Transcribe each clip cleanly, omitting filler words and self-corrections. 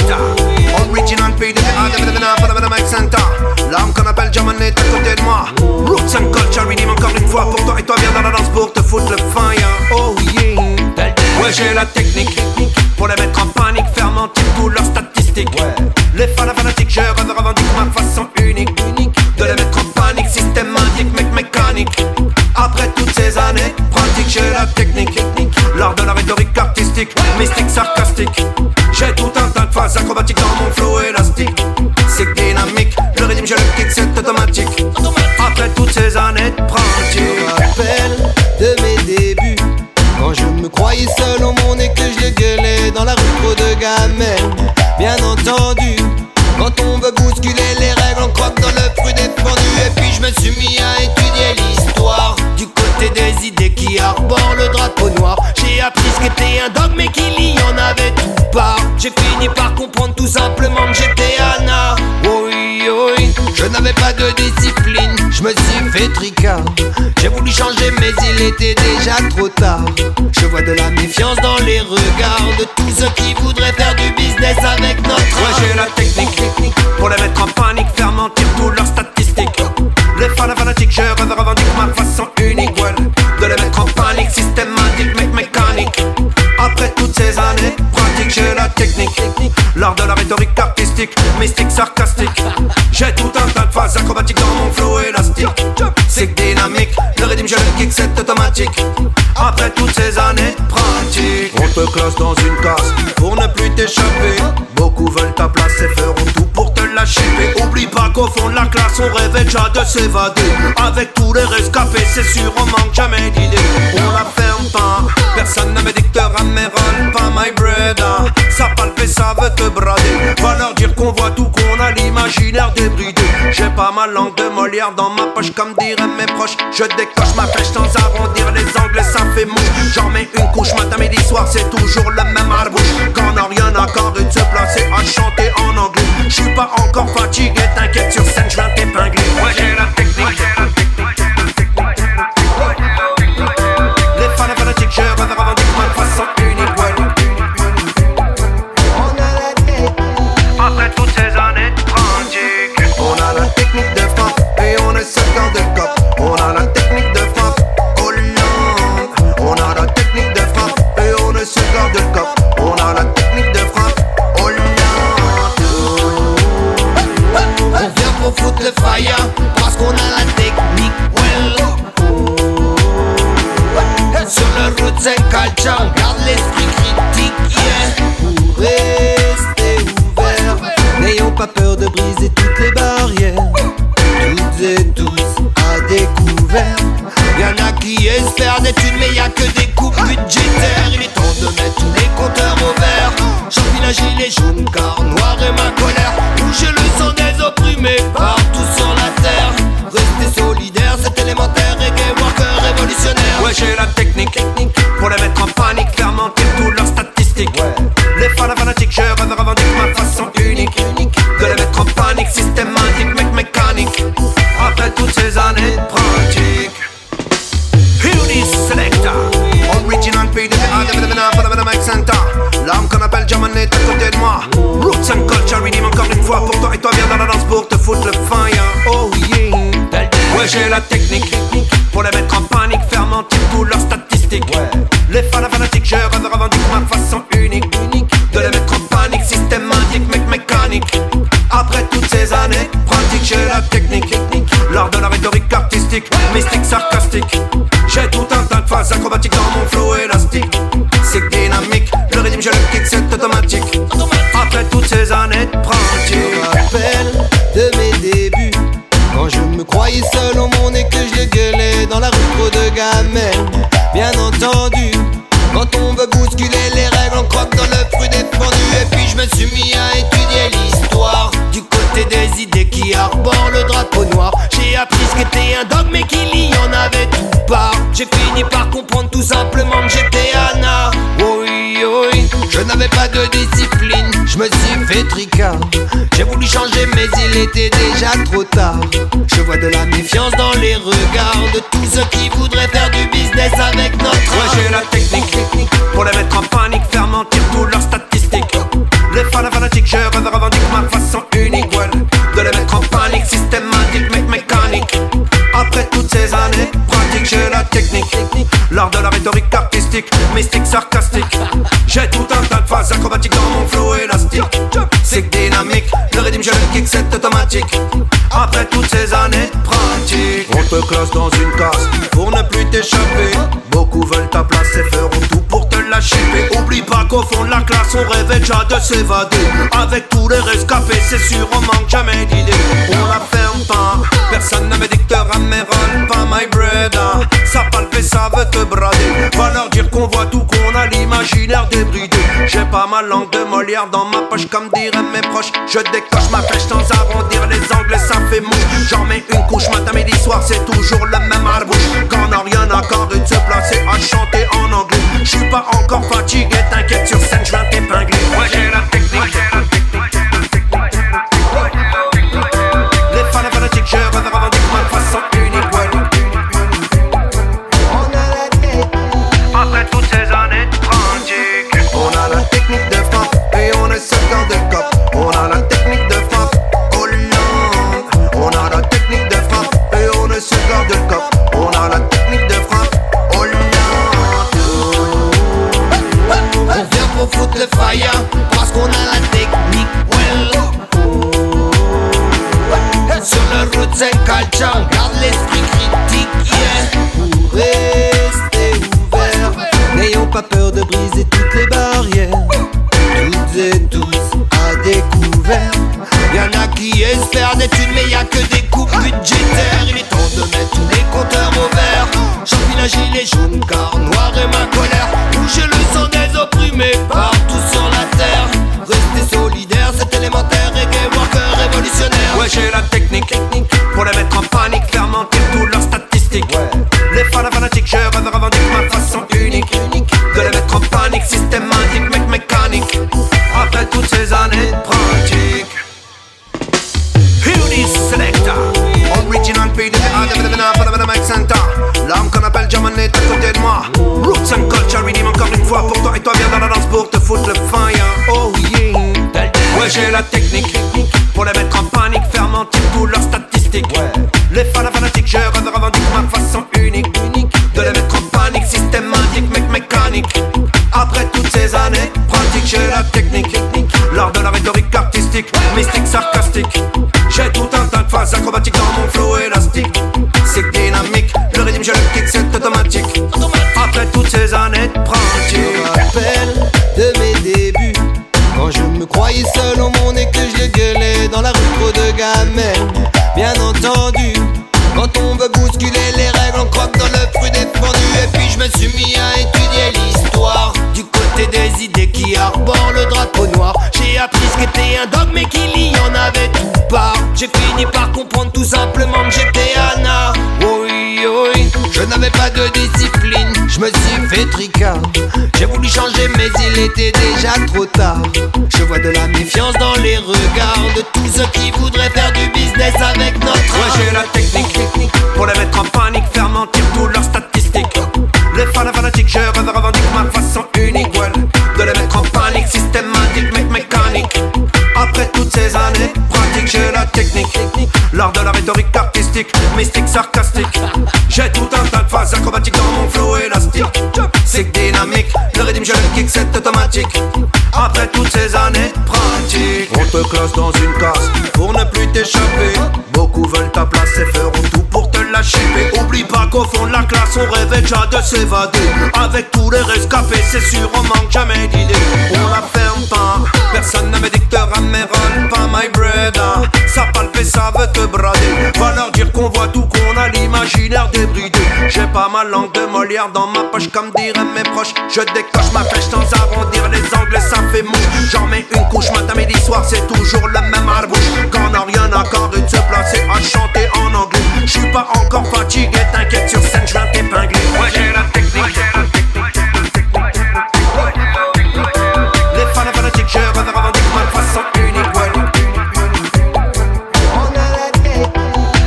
Selecta. Original PD, Mike Santa. L'âme qu'on appelle Jaman est à côté de moi. Roots and culture, redeem encore une fois pour toi. Et toi viens dans la danse pour te foutre le fire. Oh yeah. Ouais, j'ai la technique pour les mettre en panique, faire mentir tous leurs statistiques. Les fans fanatiques, je revendique ma façon unique de les mettre en panique, systématique, mec mécanique. Après toutes ces années pratiques, j'ai la technique, l'art de la rhétorique artistique, mystique, sarcastique. J'ai tout un tas de phases acrobatiques dans mon flow élastique. C'est dynamique, le rythme je le kick, c'est automatique. Après toutes ces années de pratique. Je me rappelle de mes débuts, quand je me croyais seul au monde et que je le gueulais dans la rue trop de gamelles. Bien entendu, quand on veut bousculer les règles, on croque dans le fruit défendu. Et puis je me suis mis à étudier l'histoire du côté des idées qui arborent le drapeau noir. J'ai appris ce qu'était un dogme et qu'il y en avait tout part. J'ai fini par comprendre tout simplement que j'étais Anna. Oui, oui, je n'avais pas de discipline, je me suis fait tricard. J'ai voulu changer mais il était déjà trop tard. Je vois de la méfiance dans les regards de tous ceux qui voudraient faire du business avec notre art. Ouais, j'ai la technique pour les mettre en panique, faire mentir tous leurs statistiques. Les fans fanatiques, je revendique ma façon unique, ouais, de les mettre en panique, systématique, mec mécanique. Après toutes ces années pratiques, j'ai la technique, l'art de la rhétorique artistique, mystique, sarcastique. J'ai tout un tas de phases acrobatiques dans mon flow élastique. C'est dynamique, le rythme je le kick, c'est automatique. Après toutes ces années pratiques, on te classe dans une case pour ne plus t'échapper. Beaucoup veulent ta place et feront tout pour te lâcher. Mais oublie pas qu'au fond de la classe on rêvait déjà de s'évader. Avec tous les rescapés c'est sûr on manque jamais d'idées. On la ferme pas, personne ne me dictera mes rôles, pas my brother. Ça palpe et ça veut te brader. Va leur dire qu'on voit tout, qu'on a l'imaginaire débridé. J'ai pas ma langue de Molière dans ma poche comme diraient mes proches. Je décoche ma flèche sans arrondir les angles, ça fait mouche. J'en mets une couche matin, midi, soir, c'est toujours le même arbouche. Quand on a rien à carrer de se placer à chanter en anglais. J'suis pas encore fatigué, t'inquiète sur scène, j'viens t'épingler. Ouais, j'ai la technique. Les fans fanatiques, je revendique ma façon unique, ouais. Après toutes ces années de pratique, on a la technique de frappe et on est secteur de cop. On a la technique de frappe, oh là. On a la technique de frappe et on est secteur de cop. On a la technique de frappe, oh là. On vient pour foutre le fire parce qu'on a la technique, well. Sur le roots and culture, on garde l'esprit critique, yeah. Pour rester ouvert, n'ayons pas peur de briser toutes les barrières. Toutes et tous à découvert. Y'en a qui espèrent d'études mais y'a que des coupes budgétaires. Il est temps de mettre tous les compteurs au vert. J'enfile un gilet jaune car noir est ma colère. J'ai le sang des opprimés partout sur la terre. Rester solidaire c'est élémentaire. Reggae worker révolutionnaire. Ouais, j'ai la technique pour les mettre en panique, faire mentir tous leurs statistiques. Les fans fanatiques, je revendique ma façon unique de les mettre en panique, systématique, mec mécanique. Après toutes ces années de pratique. Here is Selecta. Original PD, Mike Santa. L'âme qu'on appelle Jaman est à côté de moi. Roots and culture, redeem encore une fois pour toi. Et toi viens dans la danse pour te foutre le fire. Oh yeah. Ouais, j'ai la technique pour les mettre en panique, faire mentir tous leurs statistiques. Les fans fanatiques, je revendique ma façon unique de les mettre en panique, systématique, mec mécanique. Après toutes ces années pratiques, j'ai la technique, l'art de la rhétorique artistique, mystique, sarcastique. J'ai tout un tas de phases acrobatiques dans mon flow élastique. C'est dynamique, le rythme je le kick, c'est automatique. Après toutes ces années de pratique. Je me rappelle de mes débuts, quand je me croyais seul au monde et que je le gueulais dans la rue trop de gamelles. Bien entendu, quand on veut bousculer les règles, on croque dans le fruit défendu. Et puis je me suis mis à étudier l'histoire du côté des idées qui arborent le drapeau noir. J'ai appris ce qu'était un dogme et qu'il y en avait tout part. J'ai fini par comprendre tout simplement que j'étais Anna. Oui, oui, je n'avais pas de discipline, je me suis fait tricard. J'ai voulu changer mais il était déjà trop tard. Je vois de la méfiance dans les regards de tous ceux qui voudraient faire du business avec notre art. Ouais, j'ai la technique pour les mettre en panique, faire mentir tous leurs statistiques. Les fans fanatiques, je mystique, sarcastique. J'ai tout un tas de phases acrobatiques dans mon flow élastique. C'est que dynamique, le rythme je le kick, c'est automatique. Après toutes ces années de pratique, on te classe dans une case pour ne plus t'échapper. Beaucoup veulent ta place et feront tout pour te lâcher. Mais oublie pas qu'au fond de la classe on rêvait déjà de s'évader. Avec tous les rescapés c'est sûr on manque jamais d'idées. On la ferme pas, personne ne me dit que te ramène pas my brother. Ça palpe ça veut te brader. Va leur dire qu'on voit tout, qu'on a l'imaginaire débridé. J'ai pas ma langue de Molière dans ma poche comme diraient mes proches. Je décoche ma flèche sans arrondir les angles, ça fait mouche. J'en mets une couche matin midi soir, c'est toujours le même arbouche. Quand on a rien accordé de se placer à chanter en anglais. J'suis pas encore fatigué, t'inquiète sur scène, j'viens t'épingler. Ouais j'ai la technique. Les fans fanatiques, je revendique ma façon unique. Ouais. Après toutes ces années de pratique, on a la technique de frappe et on est seul dans le cop. On a la technique de frappe Hollande. On a la technique de frappe et on est seul dans le cop. On a la technique de frappe Hollande. On vient pour foutre le fire parce qu'on a la technique. Well, sur le route c'est culture, on garde l'esprit critique. Yeah. Pour rester ouvert, n'ayons pas peur de briser toutes les barrières. Toutes et tous à découvert. Y'en a qui espèrent des thunes mais y'a que des coupes budgétaires. Il est temps de mettre tous les compteurs au vert. J'enfile un gilet jaune car noir est ma colère. Toucher le son des opprimés partout sur la terre. Rester solidaire c'est élémentaire. Reggae worker révolutionnaire. Ouais j'ai la technique pour les mettre en panique, faire mentir tous leurs statistiques. Les fans fanatiques, je revendique ma façon unique de les mettre en panique, systématique, mec mécanique. Après toutes ces années de pratique. Here is Selecta, original P de Mike Santa. L'âme qu'on appelle German est à côté de moi. Roots and culture, redeem encore une fois pour toi. Et toi viens dans la danse pour te foutre le fire. Oh yeah. Ouais j'ai la technique pour les mettre en panique, faire mentir tous leurs statistiques. Les fans fanatiques, je revendique ma façon unique de les mettre en panique, systématique, mec mécanique. Après toutes ces années de pratique, j'ai la technique, l'art de la rhétorique artistique, mystique, sarcastique. J'ai tout un tas de phases acrobatiques dans mon flow élastique. C'est dynamique, le rythme je le kick, c'est automatique. Après toutes ces années de pratique, Je me rappelle de mes débuts, quand je me croyais seul au monde et que je le gueulais dans la rue trop de gamelles. Bien entendu, quand on veut bousculer les règles, on croque dans le fruit défendu. Et puis je me suis mis à étudier l'histoire du côté des idées qui arborent le drapeau noir. J'ai appris ce qu'était un dogme mais qu'il y en avait tout part. J'ai fini par comprendre tout simplement que j'étais Anna. Oui, oui, je n'avais pas de discipline, je me suis fait tricard. J'ai voulu changer mais il était déjà trop tard. Je vois de la méfiance dans les regards de tous ceux qui voudraient faire du business avec notre art. ouais j'ai la technique pour les mettre en panique, faire mentir tous leurs statistiques. Les fans fanatiques, je revendique ma façon unique, ouais, de les mettre en panique, systématique, mec mécanique. Après toutes ces années de pratique, j'ai la technique, l'art de la rhétorique artistique, mystique, sarcastique. J'ai tout un tas de phases acrobatiques dans mon flow élastique. C'est dynamique, le rythme je le kick, c'est automatique. Après toutes ces années de pratique, on te classe dans une case pour ne plus t'échapper. Beaucoup veulent ta place et feront tout pour te lâcher. Mais oublie pas qu'au fond de la classe on rêvait déjà de s'évader. Avec tous les rescapés c'est sûr on manque jamais d'idées. On la ferme pas, personne ne me dit que te ramène pas my brother. Ça palpe ça veut te brader. Va leur dire qu'on voit tout, qu'on a l'imaginaire débridé. J'ai pas ma langue de Molière dans ma poche comme diraient mes proches. Je décoche ma flèche sans arrondir les angles, ça fait mouche. J'en mets une couche matin midi soir, c'est toujours le même arbouche. Quand on a rien accordé de se placer à chanter en anglais. J'suis pas encore fatigué, t'inquiète sur scène, j'viens t'épingler. Ouais j'ai la technique. Les fans fanatiques, je revendique ma façon unique, ouais.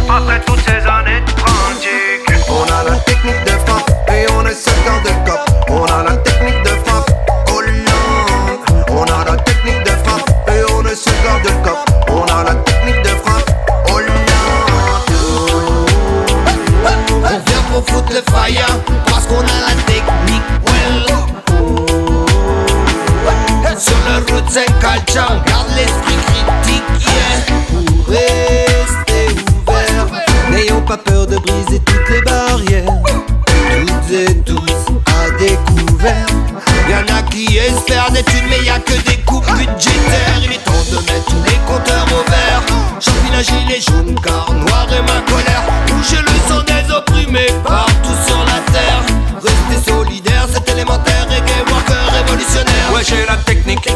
Après toutes ces années de pratique, on a la technique de frappe et on est seul dans le cop. On a la technique de frappe Hollande. On a la technique de frappe et on est seul dans le cop. roots and culture, garde l'esprit critique, yeah. Pour rester ouvert, n'ayons pas peur de briser toutes les barrières. Toutes et tous à découvert. Y'en a qui espèrent d'études, mais y'a que des coupes budgétaires. Il est temps de mettre tous les compteurs au vert. J'enfile un gilet jaune car noir est ma colère. Toucher le son des opprimés partout sur la terre. Rester solidaire, c'est élémentaire. Reggae worker révolutionnaire. Ouais, j'ai la technique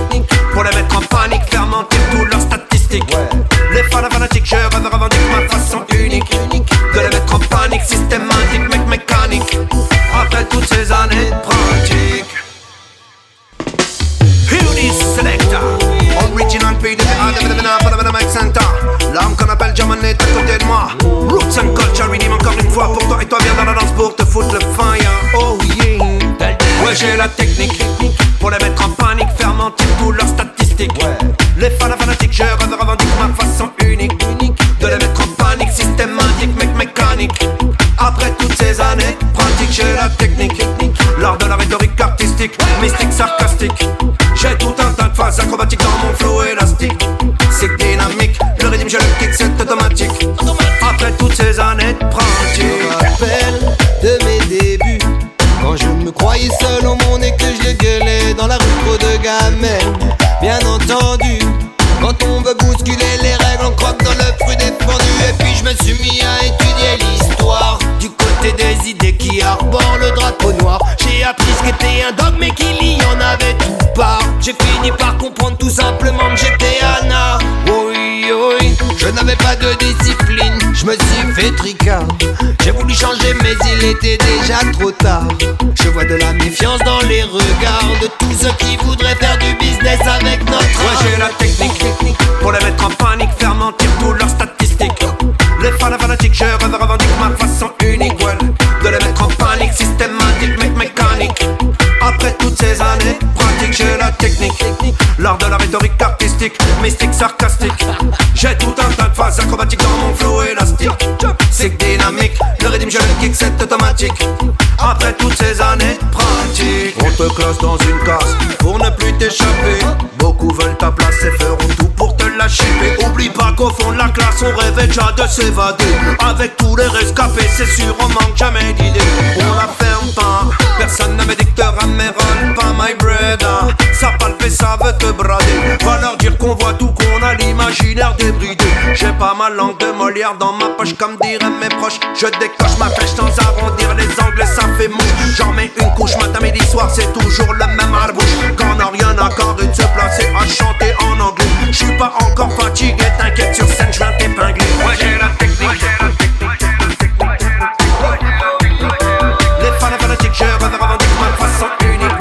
pour les mettre en panique, faire mentir tous leurs statistiques. Les fanatiques, je revendique ma façon unique de les mettre en panique, systématique, mécanique. Après toutes ces années de pratique. Beauty Selector, original PD, Mike Santa. L'âme qu'on appelle German est à côté de moi. Roots and culture, redeem encore une fois pour toi. Et toi viens dans la danse pour te foutre le fire. Oh yeah. Ouais, j'ai la technique pour les mettre en panique, faire mentir tous leurs statistiques. Les fanatiques, je revendique ma façon unique de les mettre en panique, systématique, mécanique. Après toutes ces années de pratique, j'ai la technique, l'art de la rhétorique artistique, mystique, sarcastique. J'ai tout un tas de phases acrobatiques dans mon flow élastique. C'est dynamique, le rythme je le kick, c'est automatique. Après toutes ces années de pratique, je me rappelle de mes débuts, quand je me croyais seul au monde et que je le gueulais dans la rue trop de gamelles. Bien entendu, quand on veut bousculer les règles, on croque dans le fruit défendu. Et puis je me suis mis à étudier l'histoire du côté des idées qui arborent le drapeau noir. J'ai appris ce qu'était un dogme et qu'il y en avait tout part. J'ai fini par comprendre tout simplement que j'étais Anna. Oui, oui, je n'avais pas de discipline, je me suis fait tricard. J'ai voulu changer mais il était déjà trop tard. Je vois de la méfiance dans les regards de tous ceux qui voudraient faire du business avec notre art. Ouais, j'ai la technique pour les mettre en panique, faire mentir tous leurs statistiques. Les fanatiques, je revendique ma façon unique, de les mettre en panique, systématique, mécanique. Après toutes ces années de pratique, j'ai la technique, l'art de la rhétorique artistique, mystique, sarcastique. J'ai tout un tas de phases acrobatiques dans mon flow élastique. C'est dynamique, le rythme je le kick, c'est automatique. Après toutes ces années de pratique, on te classe dans une case pour ne plus t'échapper. Beaucoup veulent ta place et feront tout pour te lâcher. Mais oublie pas qu'au fond de la classe on rêvait déjà de s'évader. Avec tous les rescapés c'est sûr on manque jamais d'idées. On la ferme pas, personne ne me dictera mes rôles, pas my brother. Ça palpe ça veut te brader. Va leur dire qu'on voit tout, qu'on a l'imaginaire débridé. J'ai pas ma langue de Molière dans ma poche comme diraient mes proches. Je décoche ma flèche sans arrondir les angles, ça fait mouche. J'en mets une couche matin midi soir, c'est toujours le même arbouche. Quand on a rien à carrer de se placer à chanter en anglais. J'suis pas encore fatigué, t'inquiète sur scène, j'viens t'épingler. Ouais, j'ai la technique. Les fanatiques, je revendique ma façon unique,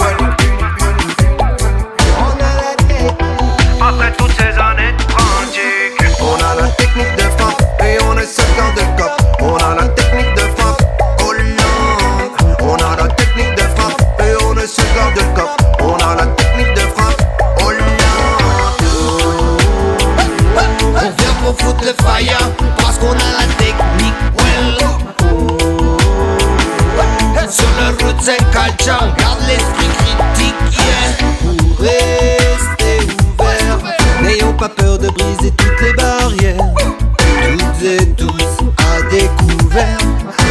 Après toutes ces années de pratique, on a la technique de frappe et on est seul dans de cop. On a la technique de frappe Hollande. On a la technique de frappe et on est seul dans de cop. On a la technique de frappe Hollande. On vient pour foutre le fire parce qu'on a la technique, sur le roots and culture, on garde l'esprit critique, yeah. Pour rester ouvert, n'ayons pas peur de briser toutes les barrières. Toutes et tous à découvert.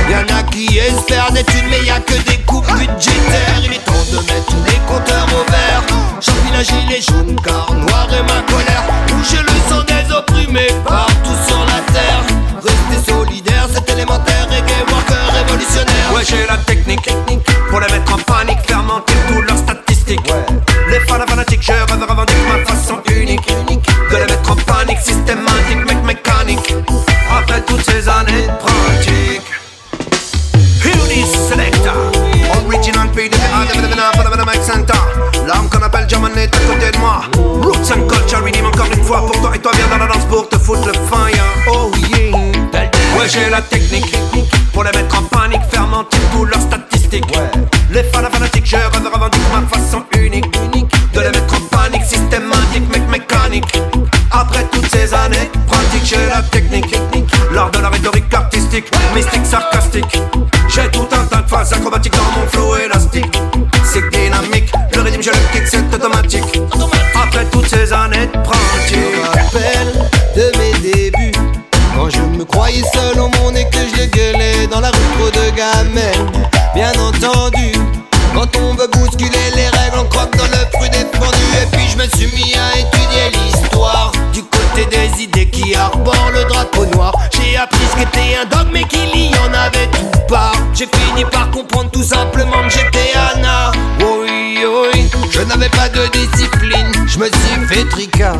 Y'en a qui espèrent d'études, mais y'a que des coupes budgétaires. Il est temps de mettre tous les compteurs au vert. J'enfile un gilet jaune car noir est ma colère. Toucher le son des opprimés partout sur la terre. Rester solidaire, c'est élémentaire. Reggae worker révolutionnaire. Ouais, j'ai la technique pour les mettre en panique, faire mentir tous leurs statistiques. Les fanatiques, je revendique ma façon unique de les mettre en panique, systématique, mécanique. Après toutes ces années de pratique, Beauty Selector, original PD, Mike Santa. L'âme qu'on appelle German est à côté de moi. Roots and culture, redeem encore une fois pour toi. Et toi viens dans la danse pour te foutre le fire. Oh yeah. Ouais, j'ai la technique pour les mettre en panique, faire mentir tous leurs statistiques. Les fanatiques, je revendique ma façon unique de les mettre en panique, systématique, mécanique. Après toutes ces années de pratique, j'ai la technique, l'art de la rhétorique artistique, mystique, sarcastique. J'ai tout un tas de phases acrobatiques dans mon flow élastique. C'est dynamique, le rythme je le kick, c'est automatique. Après toutes ces me suis fait tricard.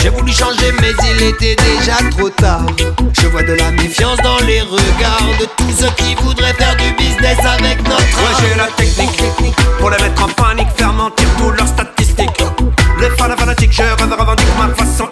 J'ai voulu changer mais il était déjà trop tard. Je vois de la méfiance dans les regards de tous ceux qui voudraient faire du business avec notre art. Ouais, j'ai la technique pour les mettre en panique, faire mentir tous leurs statistiques. Les fans fanatiques, je revendique ma façon